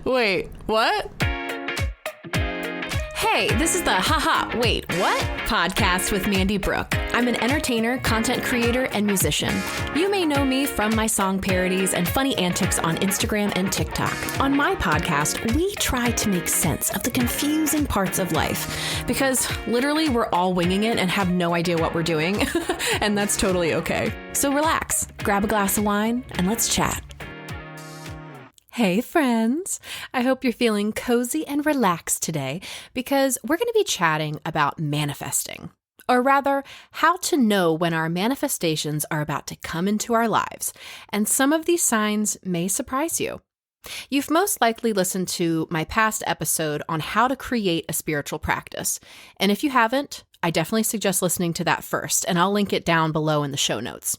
Wait, what? Hey, this is the Wait, what? Podcast with Mandy Brooke. I'm an entertainer, content creator, and musician. You may know me from my song parodies and funny antics on Instagram and TikTok. On my podcast, we try to make sense of the confusing parts of life because literally we're all winging it and have no idea what we're doing, and that's totally okay. So relax, grab a glass of wine, and let's chat. Hey friends, I hope you're feeling cozy and relaxed today because we're going to be chatting about manifesting, or rather, how to know when our manifestations are about to come into our lives, and some of these signs may surprise you. You've most likely listened to my past episode on how to create a spiritual practice, and if you haven't, I definitely suggest listening to that first, and I'll link it down below in the show notes.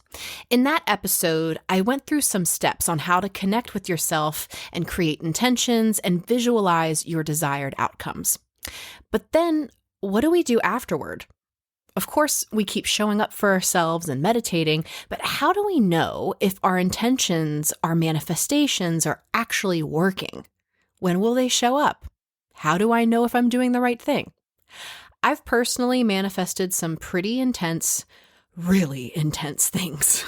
In that episode, I went through some steps on how to connect with yourself and create intentions and visualize your desired outcomes. But then, what do we do afterward? Of course, we keep showing up for ourselves and meditating, but how do we know if our intentions, our manifestations are actually working? When will they show up? How do I know if I'm doing the right thing? I've personally manifested some pretty intense, really intense things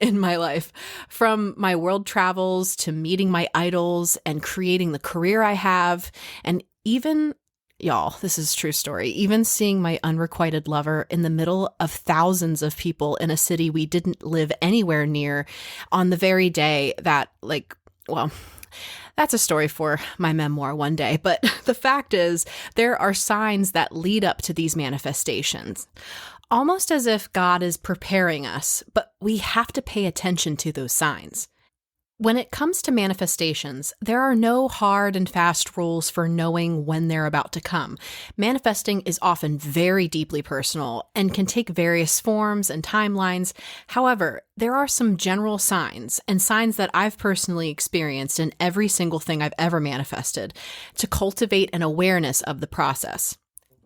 in my life, from my world travels to meeting my idols and creating the career I have, and even, y'all, this is a true story, even seeing my unrequited lover in the middle of thousands of people in a city we didn't live anywhere near on the very day that, that's a story for my memoir one day, but the fact is, there are signs that lead up to these manifestations, almost as if God is preparing us, but we have to pay attention to those signs. When it comes to manifestations, there are no hard and fast rules for knowing when they're about to come. Manifesting is often very deeply personal and can take various forms and timelines. However, there are some general signs and signs that I've personally experienced in every single thing I've ever manifested to cultivate an awareness of the process.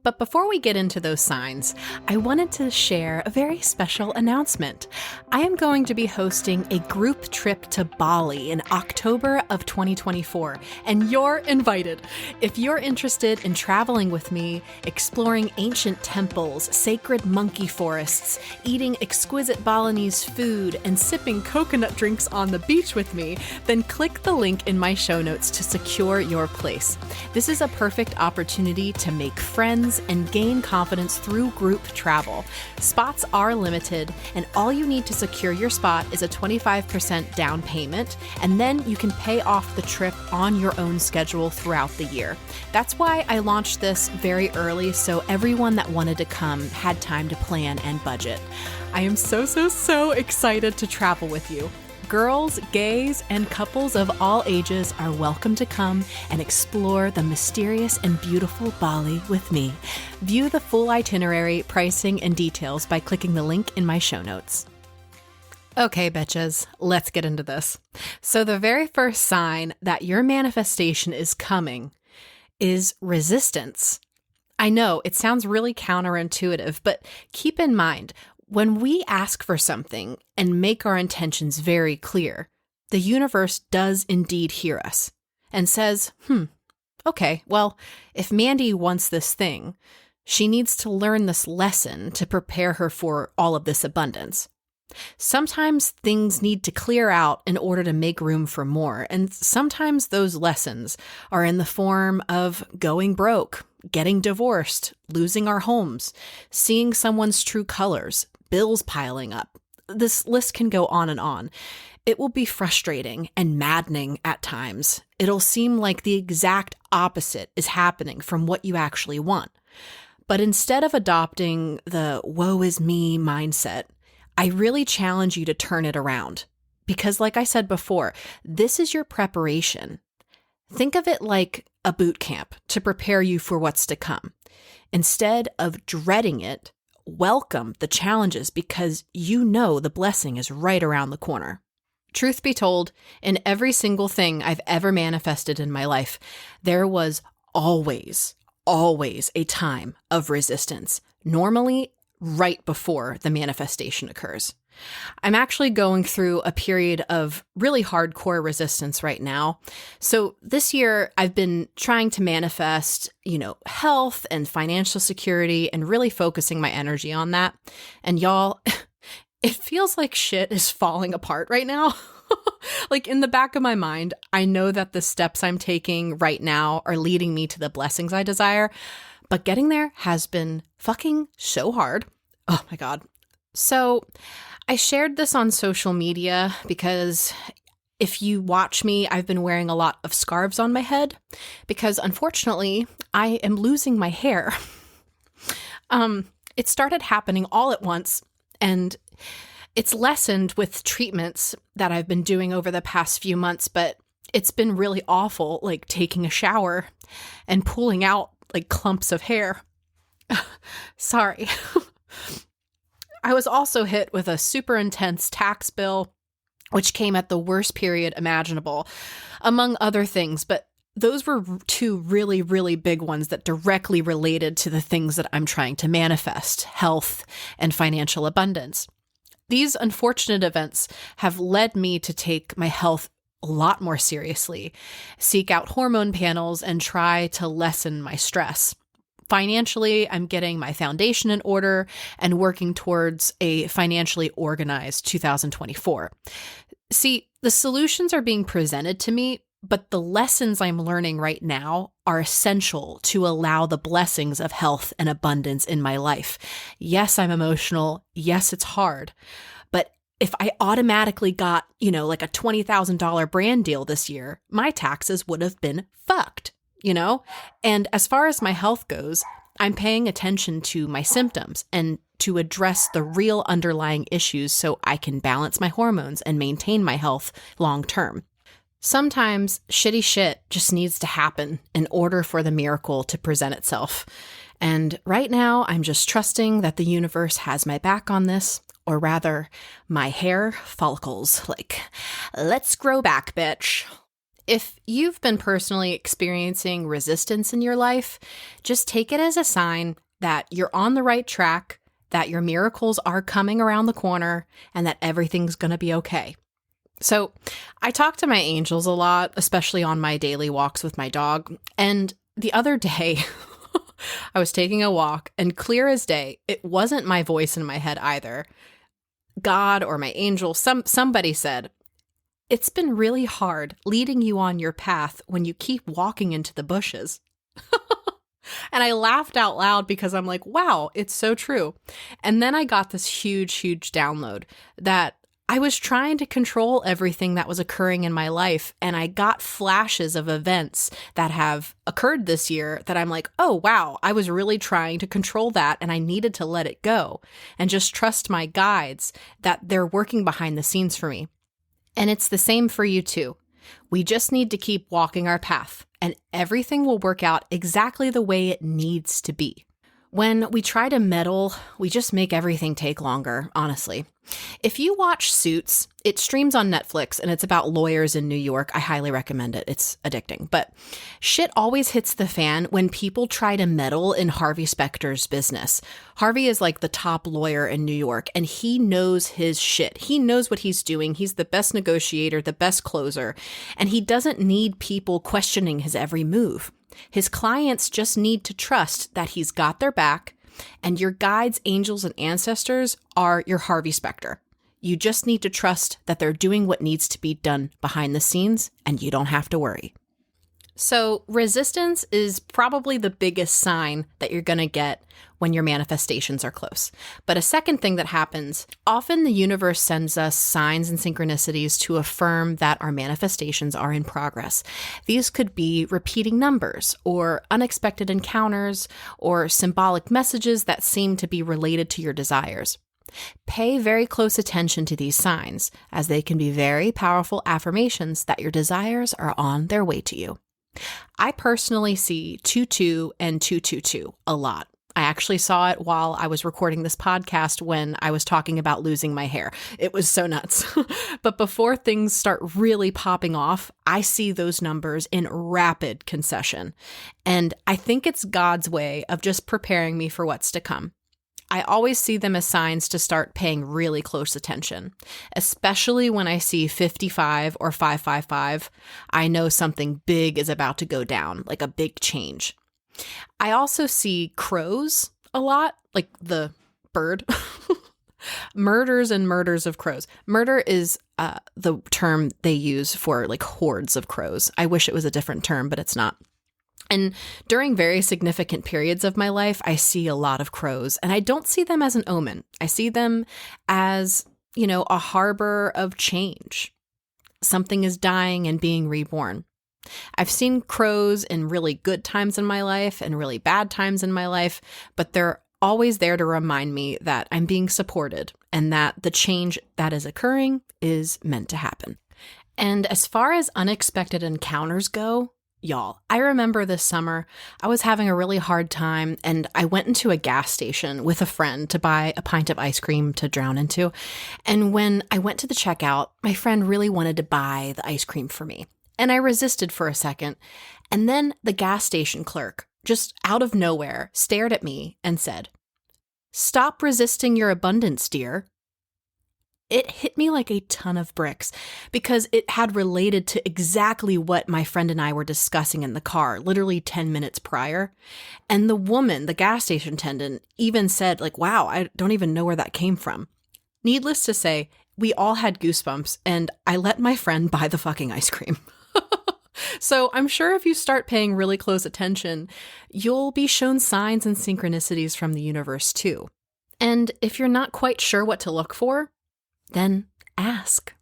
But before we get into those signs, I wanted to share a very special announcement. I am going to be hosting a group trip to Bali in October of 2024, and you're invited. If you're interested in traveling with me, exploring ancient temples, sacred monkey forests, eating exquisite Balinese food, and sipping coconut drinks on the beach with me, then click the link in my show notes to secure your place. This is a perfect opportunity to make friends and gain confidence through group travel. Spots are limited, and all you need to secure your spot is a 25% down payment, and then you can pay off the trip on your own schedule throughout the year. That's why I launched this very early, so everyone that wanted to come had time to plan and budget. I am so excited to travel with you. Girls, gays, and couples of all ages are welcome to come and explore the mysterious and beautiful Bali with me. View the full itinerary, pricing, and details by clicking the link in my show notes. Okay, bitches, let's get into this. So the very first sign that your manifestation is coming is resistance. I know it sounds really counterintuitive, but keep in mind, when we ask for something and make our intentions very clear, the universe does indeed hear us and says, okay, well, if Mandy wants this thing, she needs to learn this lesson to prepare her for all of this abundance. Sometimes things need to clear out in order to make room for more, and sometimes those lessons are in the form of going broke, getting divorced, losing our homes, seeing someone's true colors, bills piling up. This list can go on and on. It will be frustrating and maddening at times. It'll seem like the exact opposite is happening from what you actually want. But instead of adopting the woe is me mindset, I really challenge you to turn it around. Because like I said before, this is your preparation. Think of it like a boot camp to prepare you for what's to come. Instead of dreading it, welcome the challenges because you know the blessing is right around the corner. Truth be told, in every single thing I've ever manifested in my life, there was always a time of resistance, normally right before the manifestation occurs. I'm actually going through a period of really hardcore resistance right now. So this year I've been trying to manifest, health and financial security and really focusing my energy on that. And y'all, it feels like shit is falling apart right now. Like in the back of my mind, I know that the steps I'm taking right now are leading me to the blessings I desire, but getting there has been fucking so hard. Oh my God. So I shared this on social media because if you watch me, I've been wearing a lot of scarves on my head because unfortunately I am losing my hair. It started happening all at once, and it's lessened with treatments that I've been doing over the past few months, but it's been really awful, like taking a shower and pulling out like clumps of hair. Sorry. I was also hit with a super intense tax bill, which came at the worst period imaginable, among other things, but those were two really, really big ones that directly related to the things that I'm trying to manifest: health and financial abundance. These unfortunate events have led me to take my health a lot more seriously, seek out hormone panels, and try to lessen my stress. Financially, I'm getting my foundation in order and working towards a financially organized 2024. See, the solutions are being presented to me, but the lessons I'm learning right now are essential to allow the blessings of health and abundance in my life. Yes, I'm emotional. Yes, it's hard. But if I automatically got, like a $20,000 brand deal this year, my taxes would have been fucked, And as far as my health goes, I'm paying attention to my symptoms and to address the real underlying issues so I can balance my hormones and maintain my health long term. Sometimes shitty shit just needs to happen in order for the miracle to present itself. And right now, I'm just trusting that the universe has my back on this, or rather, my hair follicles. Like, let's grow back, bitch. If you've been personally experiencing resistance in your life, just take it as a sign that you're on the right track, that your miracles are coming around the corner, and that everything's going to be okay. So I talk to my angels a lot, especially on my daily walks with my dog. And the other day, I was taking a walk, and clear as day, it wasn't my voice in my head either. God or my angel, somebody said, "It's been really hard leading you on your path when you keep walking into the bushes." And I laughed out loud because I'm like, wow, it's so true. And then I got this huge, huge download that I was trying to control everything that was occurring in my life, and I got flashes of events that have occurred this year that I'm like, oh, wow, I was really trying to control that, and I needed to let it go and just trust my guides that they're working behind the scenes for me. And it's the same for you too. We just need to keep walking our path, and everything will work out exactly the way it needs to be. When we try to meddle, we just make everything take longer, honestly. If you watch Suits, it streams on Netflix and it's about lawyers in New York. I highly recommend it. It's addicting. But shit always hits the fan when people try to meddle in Harvey Specter's business. Harvey is like the top lawyer in New York, and he knows his shit. He knows what he's doing. He's the best negotiator, the best closer, and he doesn't need people questioning his every move. His clients just need to trust that he's got their back, and your guides, angels, and ancestors are your Harvey Specter. You just need to trust that they're doing what needs to be done behind the scenes, and you don't have to worry. So resistance is probably the biggest sign that you're going to get when your manifestations are close. But a second thing that happens, often the universe sends us signs and synchronicities to affirm that our manifestations are in progress. These could be repeating numbers or unexpected encounters or symbolic messages that seem to be related to your desires. Pay very close attention to these signs, as they can be very powerful affirmations that your desires are on their way to you. I personally see 22 and 222 a lot. I actually saw it while I was recording this podcast when I was talking about losing my hair. It was so nuts. But before things start really popping off, I see those numbers in rapid concession. And I think it's God's way of just preparing me for what's to come. I always see them as signs to start paying really close attention, especially when I see 55 or 555. I know something big is about to go down, like a big change. I also see crows a lot, like the bird. Murders and murders of crows. Murder is the term they use for like hordes of crows. I wish it was a different term, but it's not. And during very significant periods of my life, I see a lot of crows, and I don't see them as an omen. I see them as, a harbor of change. Something is dying and being reborn. I've seen crows in really good times in my life and really bad times in my life, but they're always there to remind me that I'm being supported and that the change that is occurring is meant to happen. And as far as unexpected encounters go, y'all, I remember this summer, I was having a really hard time and I went into a gas station with a friend to buy a pint of ice cream to drown into. And when I went to the checkout, my friend really wanted to buy the ice cream for me. And I resisted for a second. And then the gas station clerk, just out of nowhere, stared at me and said, "Stop resisting your abundance, dear." It hit me like a ton of bricks because it had related to exactly what my friend and I were discussing in the car, literally 10 minutes prior. And the woman, the gas station attendant, even said, wow, I don't even know where that came from. Needless to say, we all had goosebumps and I let my friend buy the fucking ice cream. So I'm sure if you start paying really close attention, you'll be shown signs and synchronicities from the universe too. And if you're not quite sure what to look for, then ask.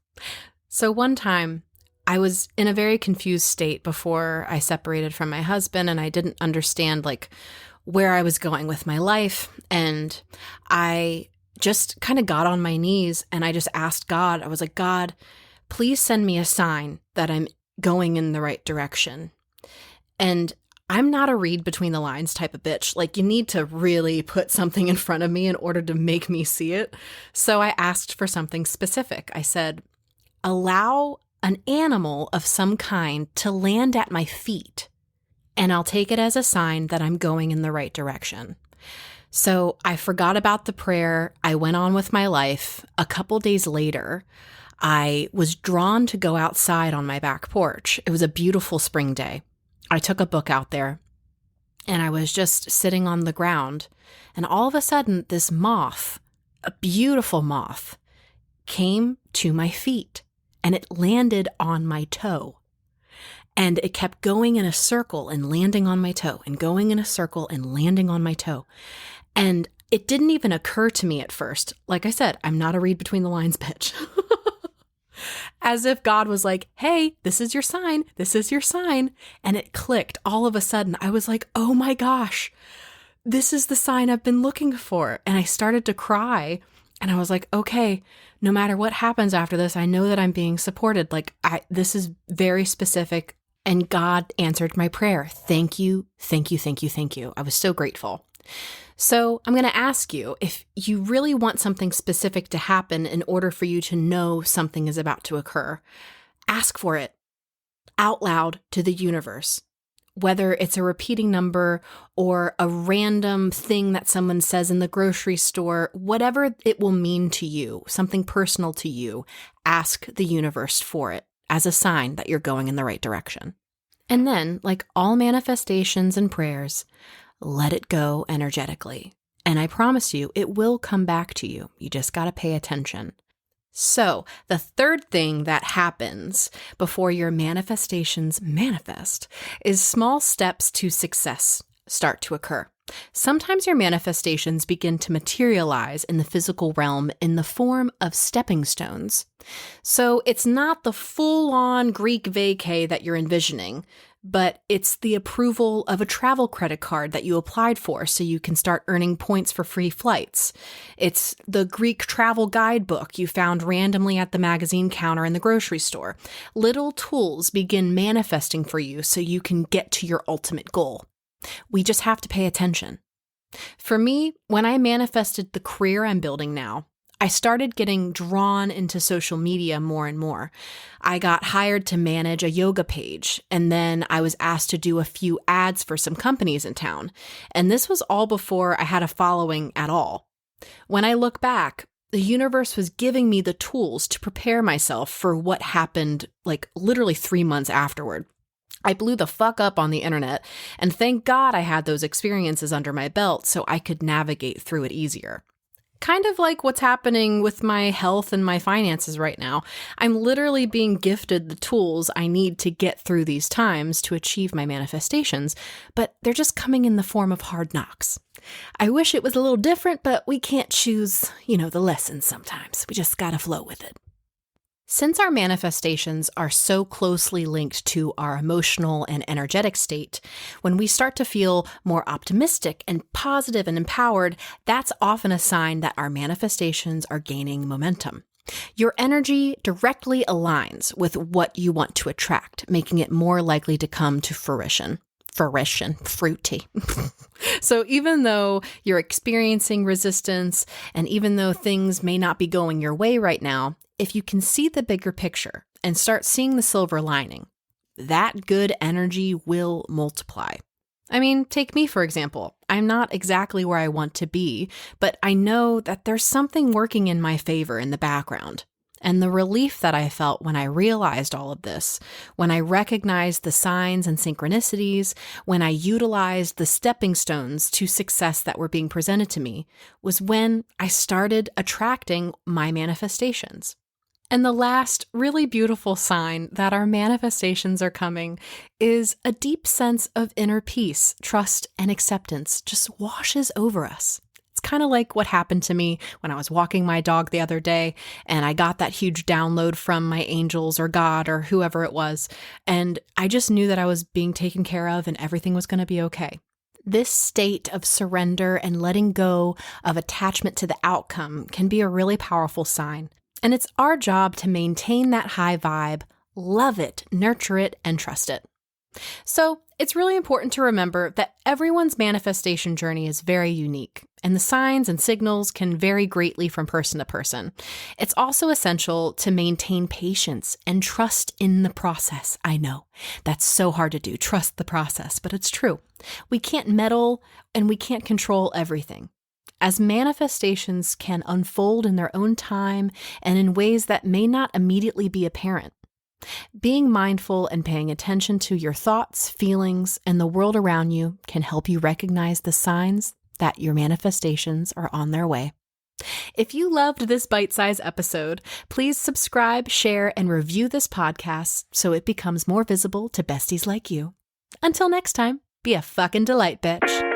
So one time, I was in a very confused state before I separated from my husband, and I didn't understand where I was going with my life. And I just kind of got on my knees and I just asked God, I was like, "God, please send me a sign that I'm going in the right direction." And I'm not a read between the lines type of bitch. You need to really put something in front of me in order to make me see it. So I asked for something specific. I said, "Allow an animal of some kind to land at my feet, and I'll take it as a sign that I'm going in the right direction." So I forgot about the prayer. I went on with my life. A couple days later, I was drawn to go outside on my back porch. It was a beautiful spring day. I took a book out there and I was just sitting on the ground. And all of a sudden, this moth, a beautiful moth, came to my feet and it landed on my toe. And it kept going in a circle and landing on my toe and going in a circle and landing on my toe. And it didn't even occur to me at first. Like I said, I'm not a read between the lines bitch. As if God was like, "Hey, this is your sign. This is your sign." And it clicked all of a sudden. I was like, "Oh my gosh, this is the sign I've been looking for." And I started to cry. And I was like, okay, no matter what happens after this, I know that I'm being supported. This is very specific. And God answered my prayer. Thank you, thank you, thank you, thank you. I was so grateful. So I'm going to ask you, if you really want something specific to happen in order for you to know something is about to occur, ask for it out loud to the universe. Whether it's a repeating number or a random thing that someone says in the grocery store, whatever it will mean to you, something personal to you, ask the universe for it as a sign that you're going in the right direction. And then, like all manifestations and prayers, let it go energetically. And I promise you, it will come back to you. You just got to pay attention. So the third thing that happens before your manifestations manifest is small steps to success start to occur. Sometimes your manifestations begin to materialize in the physical realm in the form of stepping stones. So it's not the full-on Greek vacay that you're envisioning, but it's the approval of a travel credit card that you applied for so you can start earning points for free flights. It's the Greek travel guidebook you found randomly at the magazine counter in the grocery store. Little tools begin manifesting for you so you can get to your ultimate goal. We just have to pay attention. For me, when I manifested the career I'm building now, I started getting drawn into social media more and more. I got hired to manage a yoga page, and then I was asked to do a few ads for some companies in town. And this was all before I had a following at all. When I look back, the universe was giving me the tools to prepare myself for what happened like literally 3 months afterward. I blew the fuck up on the internet, and thank God I had those experiences under my belt so I could navigate through it easier. Kind of like what's happening with my health and my finances right now. I'm literally being gifted the tools I need to get through these times to achieve my manifestations, but they're just coming in the form of hard knocks. I wish it was a little different, but we can't choose, the lessons sometimes. We just gotta flow with it. Since our manifestations are so closely linked to our emotional and energetic state, when we start to feel more optimistic and positive and empowered, that's often a sign that our manifestations are gaining momentum. Your energy directly aligns with what you want to attract, making it more likely to come to fruition. Fruity. So even though you're experiencing resistance, and even though things may not be going your way right now, if you can see the bigger picture and start seeing the silver lining, that good energy will multiply. I mean, take me for example. I'm not exactly where I want to be, but I know that there's something working in my favor in the background. And the relief that I felt when I realized all of this, when I recognized the signs and synchronicities, when I utilized the stepping stones to success that were being presented to me, was when I started attracting my manifestations. And the last really beautiful sign that our manifestations are coming is a deep sense of inner peace, trust, and acceptance just washes over us. It's kind of like what happened to me when I was walking my dog the other day and I got that huge download from my angels or God or whoever it was. And I just knew that I was being taken care of and everything was going to be okay. This state of surrender and letting go of attachment to the outcome can be a really powerful sign. And it's our job to maintain that high vibe, love it, nurture it, and trust it. So it's really important to remember that everyone's manifestation journey is very unique, and the signs and signals can vary greatly from person to person. It's also essential to maintain patience and trust in the process. I know that's so hard to do, trust the process, but it's true. We can't meddle and we can't control everything. As manifestations can unfold in their own time and in ways that may not immediately be apparent. Being mindful and paying attention to your thoughts, feelings, and the world around you can help you recognize the signs that your manifestations are on their way. If you loved this bite-sized episode, please subscribe, share, and review this podcast so it becomes more visible to besties like you. Until next time, be a fucking delight, bitch.